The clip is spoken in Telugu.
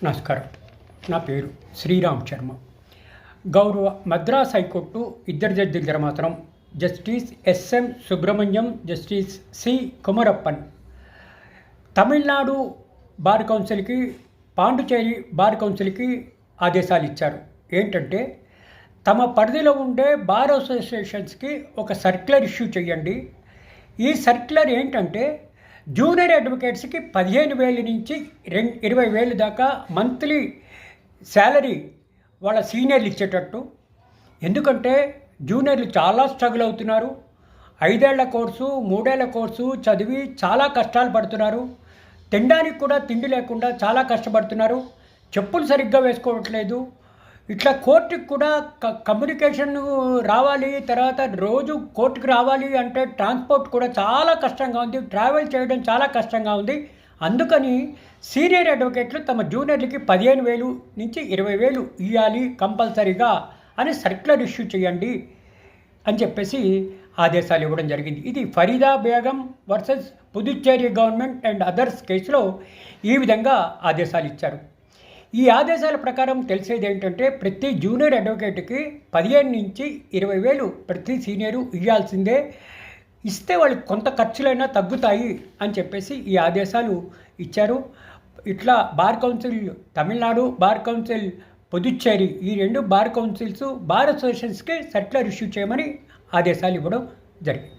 నమస్కారం. నా పేరు శ్రీరామ్ శర్మ. గౌరవ మద్రాస్ హైకోర్టు ఇద్దరు జడ్జిల ధర్మాసనం justice S M Subrahmanyam, justice C Kumarappan Tamil Nadu bar కౌన్సిల్కి, పాండుచేరి బార్ కౌన్సిల్కి ఆదేశాలు ఇచ్చారు. ఏంటంటే, తమ పరిధిలో ఉండే బార్ అసోసియేషన్స్కి ఒక సర్క్యులర్ ఇష్యూ చేయండి. ఈ సర్క్యులర్ ఏంటంటే, జూనియర్ అడ్వకేట్స్కి 15,000 నుంచి 20,000 దాకా మంత్లీ శాలరీ వాళ్ళ సీనియర్లు ఇచ్చేటట్టు. ఎందుకంటే జూనియర్లు చాలా స్ట్రగుల్ అవుతున్నారు. 5 ఏళ్ల కోర్సు, 3 ఏళ్ల కోర్సు చదివి చాలా కష్టాలు పడుతున్నారు. తినడానికి కూడా తిండి లేకుండా చాలా కష్టపడుతున్నారు. చెప్పులు సరిగ్గా వేసుకోవట్లేదు. ఇట్లా కోర్టుకి కూడా కమ్యూనికేషన్ రావాలి, తర్వాత రోజు కోర్టుకి రావాలి అంటే ట్రాన్స్పోర్ట్ కూడా చాలా కష్టంగా ఉంది, ట్రావెల్ చేయడం చాలా కష్టంగా ఉంది. అందుకని సీనియర్ అడ్వకేట్లు తమ జూనియర్లకి 15,000 నుంచి 20,000 ఇవ్వాలి కంపల్సరీగా అని సర్క్యులర్ ఇష్యూ చేయండి అని చెప్పేసి ఆదేశాలు ఇవ్వడం జరిగింది. ఇది Farida Begum versus Puducherry government and others కేసులో ఈ విధంగా ఆదేశాలు ఇచ్చారు. ఈ ఆదేశాల ప్రకారం తెలిసేది ఏంటంటే, ప్రతి జూనియర్ అడ్వకేట్కి 15 నుంచి 20,000 ప్రతి సీనియరు ఇవ్వాల్సిందే. ఇస్తే వాళ్ళకి కొంత ఖర్చులైనా తగ్గుతాయి అని చెప్పేసి ఈ ఆదేశాలు ఇచ్చారు. ఇట్లా bar council Tamil Nadu, bar council Puducherry, ఈ 2 బార్ కౌన్సిల్స్ బార్ అసోసియేషన్స్కి సర్క్యులర్ ఇష్యూ చేయమని ఆదేశాలు ఇవ్వడం జరిగింది.